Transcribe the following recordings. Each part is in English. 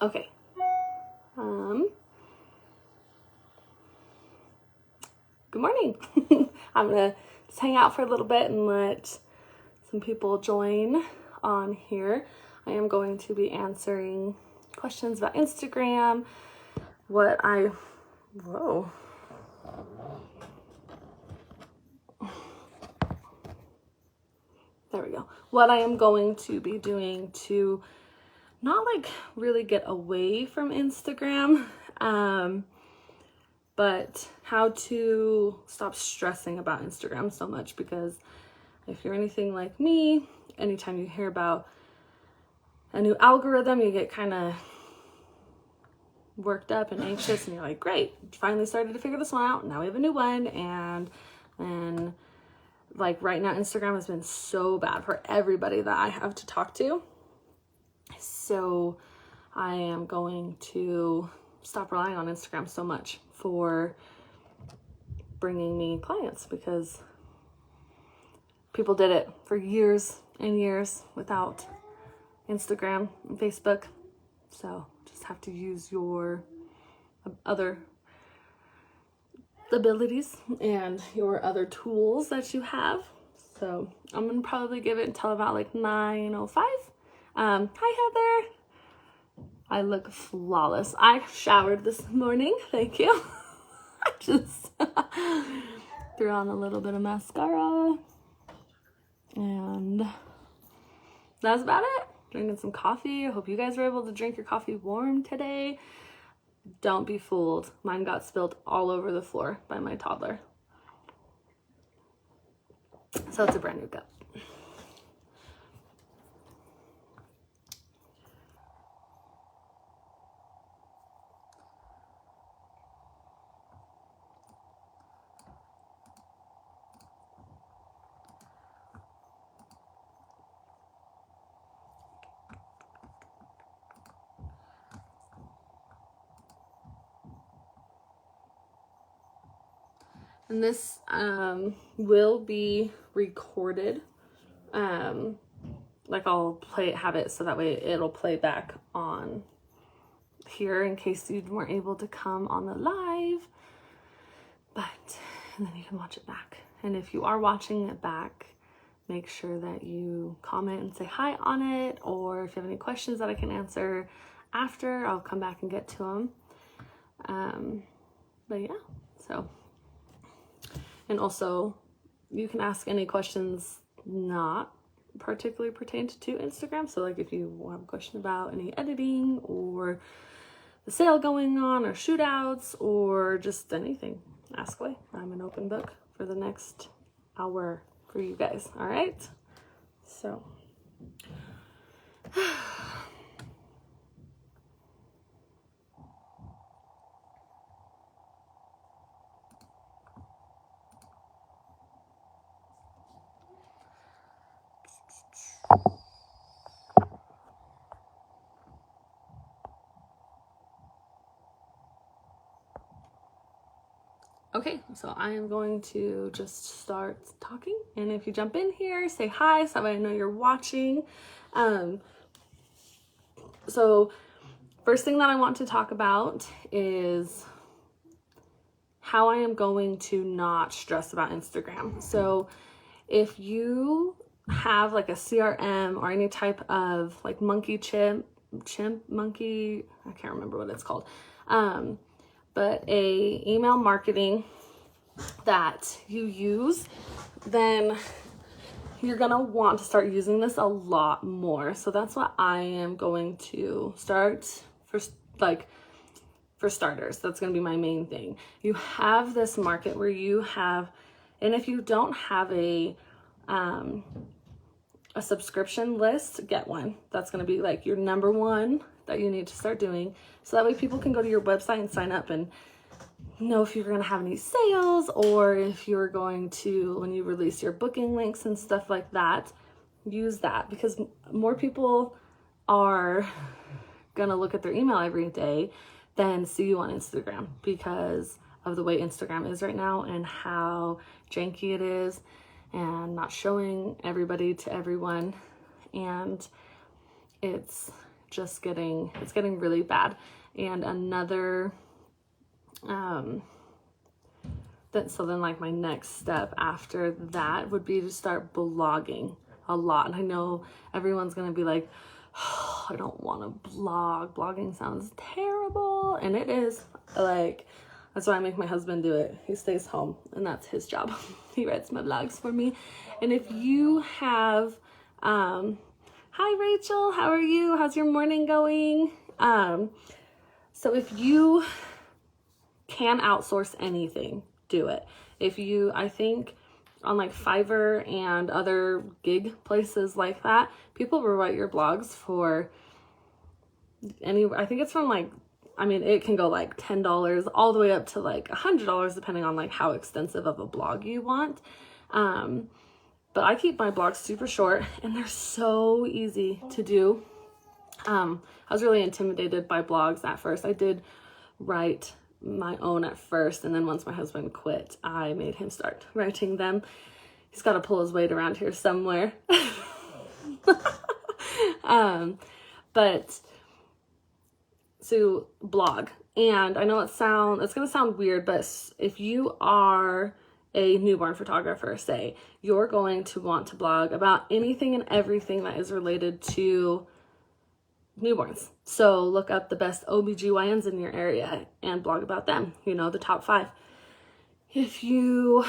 Okay. Good morning. I'm gonna just hang out for a little bit and let some people join on here. I am going to be answering questions about Instagram, whoa. There we go. What I am going to be doing to not like really get away from Instagram, but how to stop stressing about Instagram so much, because if you're anything like me, anytime you hear about a new algorithm, you get kind of worked up and anxious, and you're like, great, finally started to figure this one out. Now we have a new one. And like right now, Instagram has been so bad for everybody that I have to talk to. So I am going to stop relying on Instagram so much for bringing me clients, because people did it for years and years without Instagram and Facebook. So just have to use your other abilities and your other tools that you have. So I'm gonna probably give it until about like 9:05. Hi Heather. I look flawless. I showered this morning. Thank you. I just threw on a little bit of mascara, and that's about it. Drinking some coffee. I hope you guys were able to drink your coffee warm today. Don't be fooled. Mine got spilled all over the floor by my toddler. So it's a brand new cup. And this will be recorded. Like I'll have it so that way it'll play back on here in case you weren't able to come on the live. And then you can watch it back. And if you are watching it back, make sure that you comment and say hi on it, or if you have any questions that I can answer after, I'll come back and get to them. But yeah, so. And also, you can ask any questions not particularly pertained to Instagram. So like if you have a question about any editing or the sale going on or shootouts or just anything, ask away. I'm an open book for the next hour for you guys. All right. So. Okay, so I am going to just start talking, and if you jump in here, say hi so I know you're watching. So first thing that I want to talk about is how I am going to not stress about Instagram. So if you have like a CRM or any type of like chimp monkey, I can't remember what it's called, but a email marketing that you use, then you're gonna want to start using this a lot more. So that's what I am going to start for starters. That's gonna be my main thing. You have this market where you have, and if you don't have a subscription list, get one. That's gonna be like your number one that you need to start doing. So that way people can go to your website and sign up and know if you're going to have any sales, or if you're going to, when you release your booking links and stuff like that, use that, because more people are going to look at their email every day than see you on Instagram, because of the way Instagram is right now and how janky it is and not showing everybody to everyone. And it's it's getting really bad. And another, so then like my next step after that would be to start blogging a lot. And I know everyone's going to be like, oh, I don't want to blog. Blogging sounds terrible. And it is. Like, that's why I make my husband do it. He stays home and that's his job. He writes my blogs for me. And if you have, hi Rachel, how are you? How's your morning going? So if you can outsource anything, do it. I think on like Fiverr and other gig places like that, people will write your blogs for I think it's from like, it can go like $10 all the way up to like $100 depending on like how extensive of a blog you want. But I keep my blogs super short and they're so easy to do. I was really intimidated by blogs at first. I did write my own at first, and then once my husband quit, I made him start writing them. He's got to pull his weight around here somewhere. But so blog, and I know it's going to sound weird, but if you are a newborn photographer, say, you're going to want to blog about anything and everything that is related to newborns. So look up the best OBGYNs in your area and blog about them, the top 5. If you,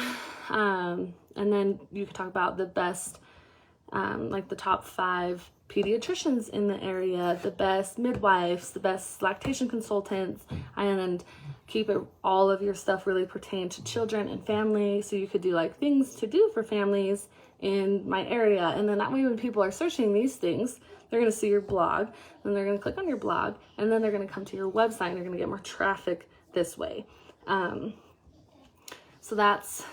and then you can talk about the best, like the top 5 pediatricians in the area, the best midwives, the best lactation consultants, and keep all of your stuff really pertain to children and family. So you could do like things to do for families in my area. And then that way when people are searching these things, they're going to see your blog, and they're going to click on your blog, and then they're going to come to your website, and they're going to get more traffic this way. So that's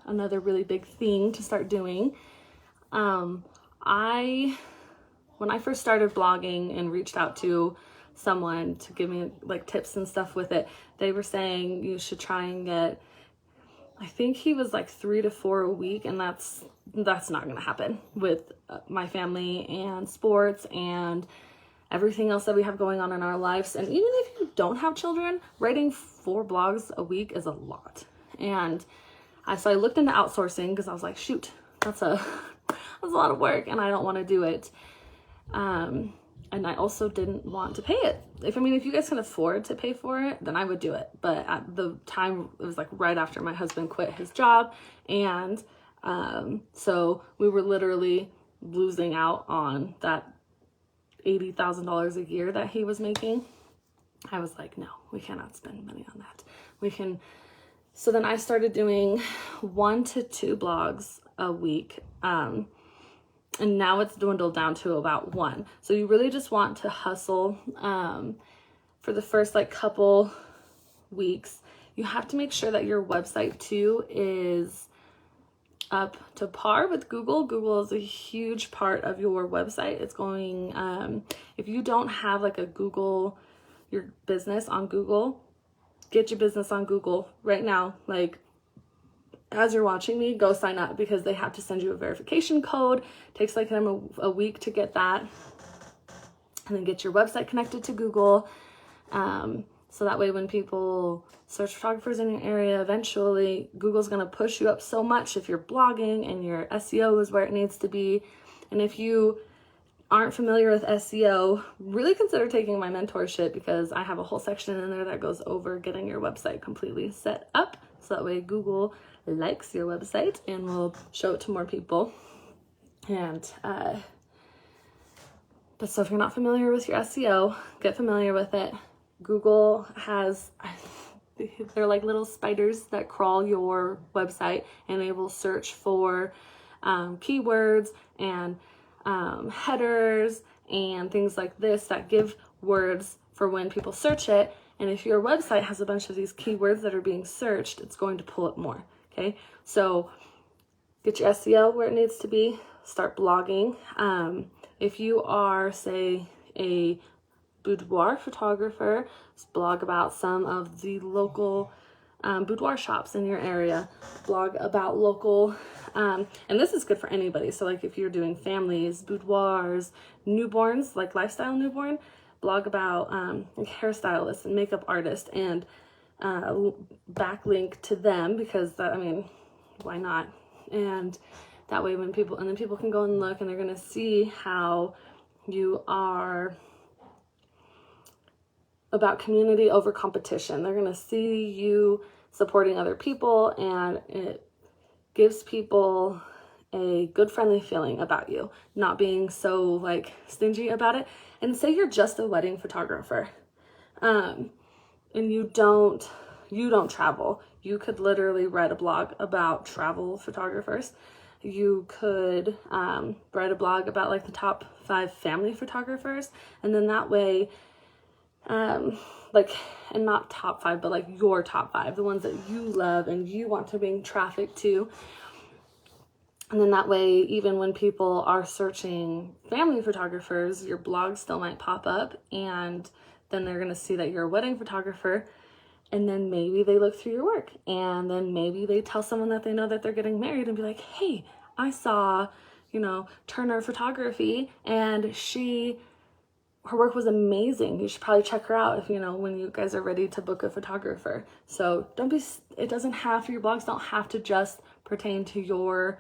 another really big thing to start doing. When I first started blogging and reached out to someone to give me like tips and stuff with it, they were saying you should try and get, I think he was like 3 to 4 a week, and that's not going to happen with my family and sports and everything else that we have going on in our lives. And even if you don't have children, writing 4 blogs a week is a lot. And so I looked into outsourcing because I was like, shoot, that's a lot of work and I don't want to do it. And I also didn't want to pay it. If you guys can afford to pay for it, then I would do it. But at the time, it was like right after my husband quit his job. And so we were literally losing out on that $80,000 a year that he was making. I was like, no, we cannot spend money on that. So then I started doing 1 to 2 blogs a week. And now it's dwindled down to about 1. So you really just want to hustle for the first like couple weeks. You have to make sure that your website too is up to par with Google. Google is a huge part of your website. It's going, if you don't have like your business on Google, get your business on Google right now. Like, as you're watching me, go sign up because they have to send you a verification code. It takes like them a week to get that. And then get your website connected to Google. So that way when people search photographers in your area, eventually Google's going to push you up so much if you're blogging and your SEO is where it needs to be. And if you aren't familiar with SEO, really consider taking my mentorship because I have a whole section in there that goes over getting your website completely set up. So that way Google likes your website and will show it to more people. And but so if you're not familiar with your SEO, get familiar with it. Google has, they're like little spiders that crawl your website, and they will search for keywords and headers and things like this that give words for when people search it. And if your website has a bunch of these keywords that are being searched, it's going to pull up more. Okay, so get your SEO where it needs to be. Start blogging. If you are, say, a boudoir photographer, blog about some of the local boudoir shops in your area, blog about local, and this is good for anybody. So like if you're doing families, boudoirs, newborns, like lifestyle newborn, blog about like hairstylists and makeup artists, and backlink to them, because that, I mean, why not? And that way when people, and then people can go and look, and they're going to see how you are about community over competition. They're going to see you supporting other people, and it gives people a good, friendly feeling about you, not being so like stingy about it. And say you're just a wedding photographer, and you don't travel. You could literally write a blog about travel photographers. You could write a blog about like the top 5 family photographers, and then that way, like, and not top 5, but like your top 5, the ones that you love and you want to bring traffic to. And then that way, even when people are searching family photographers, your blog still might pop up, and then they're going to see that you're a wedding photographer, and then maybe they look through your work, and then maybe they tell someone that they know that they're getting married and be like, hey, I saw, you know, Turner Photography, and her work was amazing. You should probably check her out if, you know, when you guys are ready to book a photographer. So it doesn't have to, your blogs don't have to just pertain to your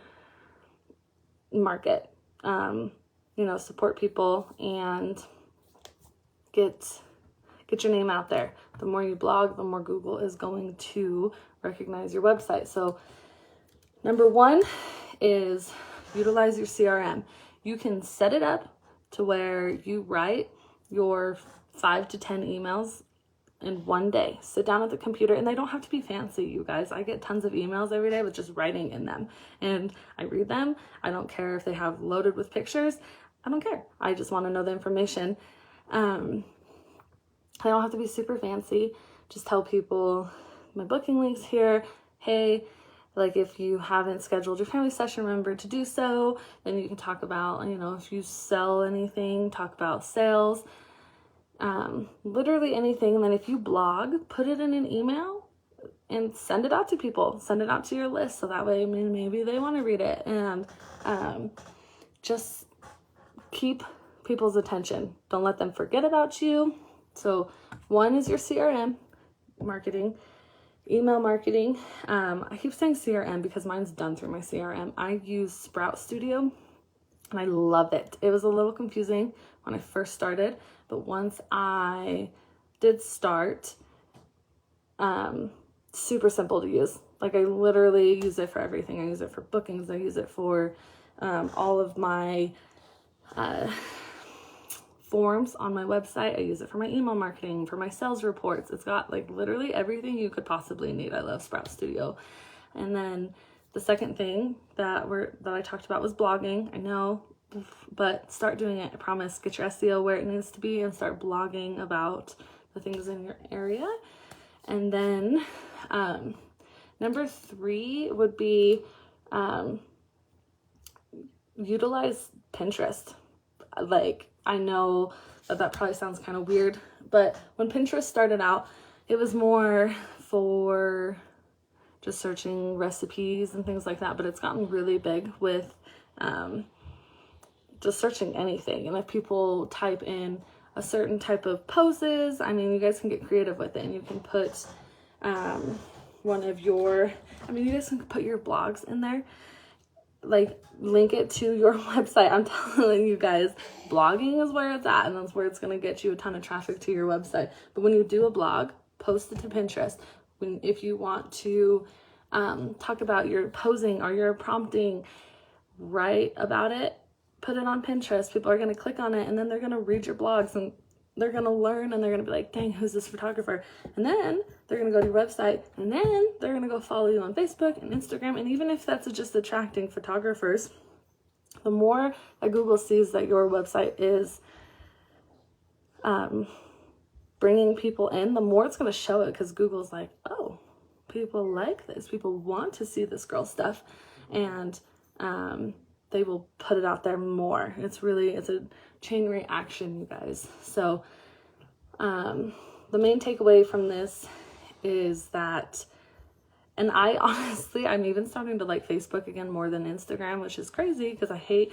market. You know, support people and get your name out there. The more you blog, the more Google is going to recognize your website. So number 1 is utilize your CRM. You can set it up to where you write your 5 to 10 emails in one day. Sit down at the computer, and they don't have to be fancy, you guys. I get tons of emails every day with just writing in them, and I read them. I don't care if they have loaded with pictures. I don't care. I just want to know the information. They don't have to be super fancy. Just tell people my booking links here. Hey, like if you haven't scheduled your family session, remember to do so. Then you can talk about, you know, if you sell anything, talk about sales, literally anything. And then if you blog, put it in an email and send it out to people. Send it out to your list, so that way, I mean, maybe they want to read it. And just keep people's attention. Don't let them forget about you. So 1 is your CRM marketing, email marketing. I keep saying CRM because mine's done through my CRM. I use Sprout Studio, and I love it. It was a little confusing when I first started, but once I did start, super simple to use. Like, I literally use it for everything. I use it for bookings. I use it for all of my forms on my website. I use it for my email marketing, for my sales reports. It's got like literally everything you could possibly need. I love Sprout Studio. And then the second thing that I talked about was blogging. I know, but start doing it. I promise. Get your SEO where it needs to be and start blogging about the things in your area. And then number 3 would be utilize Pinterest. Like, I know that probably sounds kind of weird, but when Pinterest started out, it was more for just searching recipes and things like that, but it's gotten really big with just searching anything. And if people type in a certain type of poses, I mean, you guys can get creative with it, and you can put you guys can put your blogs in there. Like, link it to your website. I'm telling you guys, blogging is where it's at, and that's where it's going to get you a ton of traffic to your website. But when you do a blog, post it to Pinterest. If you want to talk about your posing or your prompting, write about it, put it on Pinterest. People are going to click on it, and then they're going to read your blogs, and they're going to learn, and they're going to be like, dang, who's this photographer? And then they're going to go to your website, and then they're going to go follow you on Facebook and Instagram. And even if that's just attracting photographers, the more that Google sees that your website is bringing people in, the more it's going to show it, because Google's like, oh, people like this. People want to see this girl stuff. And they will put it out there more. It's a chain reaction, you guys. So the main takeaway from this is that And I honestly, I'm even starting to like Facebook again more than Instagram, which is crazy because I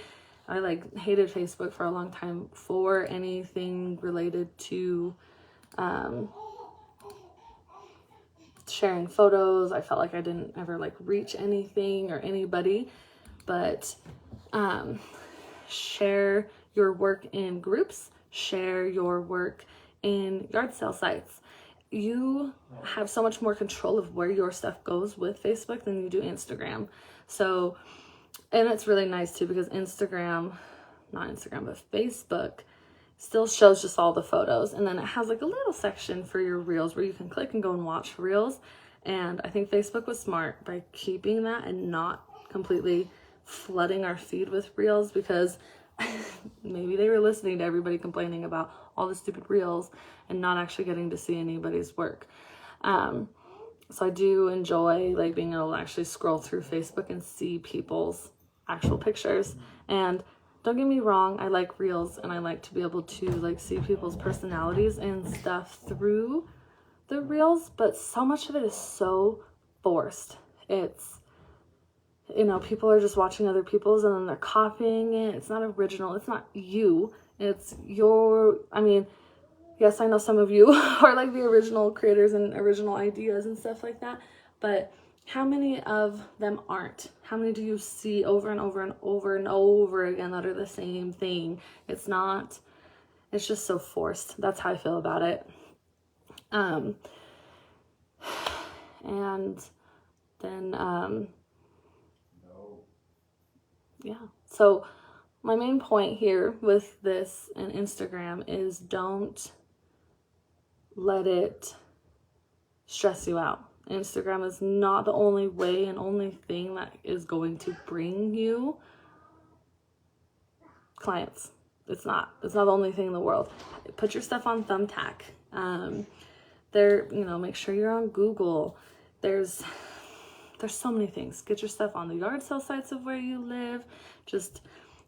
like hated Facebook for a long time for anything related to sharing photos. I felt like I didn't ever like reach anything or anybody, but share your work in groups, share your work in yard sale sites. You have so much more control of where your stuff goes with Facebook than you do Instagram. So, and it's really nice too because not Instagram, but Facebook still shows just all the photos. And then it has like a little section for your reels where you can click and go and watch reels. And I think Facebook was smart by keeping that and not completely flooding our feed with reels, because maybe they were listening to everybody complaining about all the stupid reels and not actually getting to see anybody's work. So I do enjoy like being able to actually scroll through Facebook and see people's actual pictures. And don't get me wrong, I like reels and I like to be able to like see people's personalities and stuff through the reels, but so much of it is so forced. It's, you know, people are just watching other people's and then they're copying it. It's not original. It's not you. It's your, I mean, yes, I know some of you are like the original creators and original ideas and stuff like that, but how many of them aren't? How many do you see over and over and over and over again that are the same thing? It's not, it's just so forced. That's how I feel about it. And then, yeah. So my main point here with this and Instagram is don't let it stress you out. Instagram is not the only way and only thing that is going to bring you clients. It's not the only thing in the world. Put your stuff on Thumbtack. Make sure you're on Google. There's so many things. Get your stuff on the yard sale sites of where you live. Just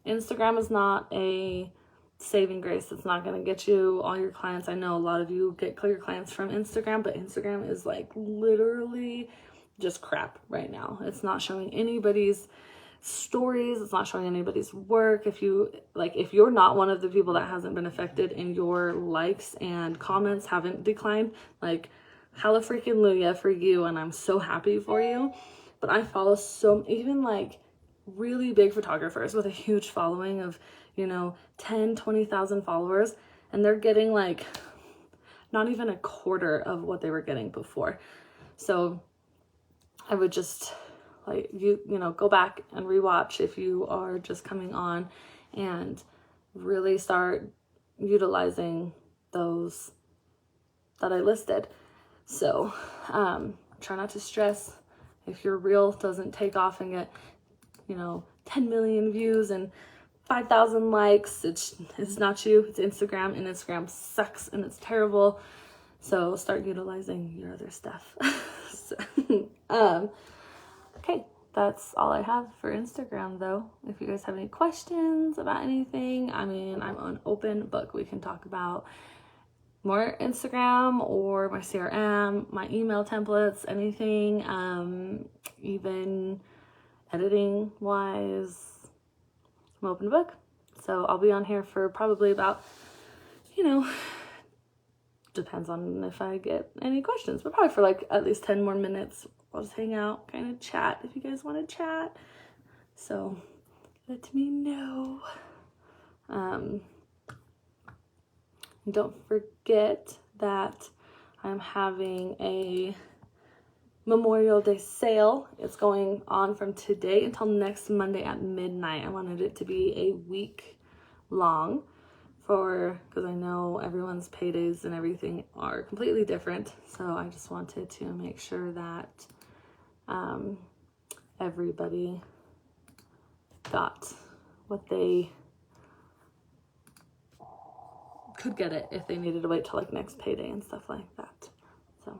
Instagram is not a saving grace. It's not going to get you all your clients. I know a lot of you get clear clients from Instagram, but Instagram is like literally just crap right now. It's not showing anybody's stories. It's not showing anybody's work. If you're not one of the people that hasn't been affected and your likes and comments haven't declined, like hella freaking Luya for you. And I'm so happy for you. But I follow even like really big photographers with a huge following of, 10, 20,000 followers. And they're getting like not even a quarter of what they were getting before. So I would just like, go back and rewatch if you are just coming on and really start utilizing those that I listed. So try not to stress if your reel doesn't take off and get 10 million views and 5,000 likes. It's not you, it's Instagram, and Instagram sucks and it's terrible. So start utilizing your other stuff. Okay, that's all I have for Instagram though. If you guys have any questions about anything, I'm an open book. We can talk about more Instagram or my CRM, my email templates, anything, even editing wise. I'm open book. So I'll be on here for probably about, depends on if I get any questions, but probably for like at least 10 more minutes. I'll just hang out, kind of chat if you guys want to chat. So let me know. Don't forget that I'm having a Memorial Day sale. It's going on from today until next Monday at midnight. I wanted it to be a week long because I know everyone's paydays and everything are completely different. So I just wanted to make sure that everybody got what they could get it if they needed to wait till like next payday and stuff like that. So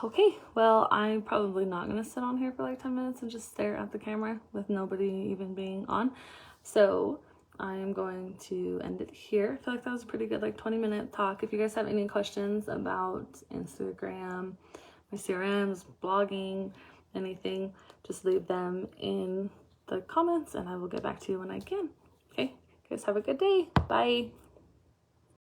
Okay, well, I'm probably not gonna sit on here for like 10 minutes and just stare at the camera with nobody even being on. So I'm going to end it here. I feel like that was a pretty good like 20-minute talk. If you guys have any questions about Instagram, my CRMs, blogging, anything, just leave them in the comments and I will get back to you when I can. Okay, guys, have a good day. Bye.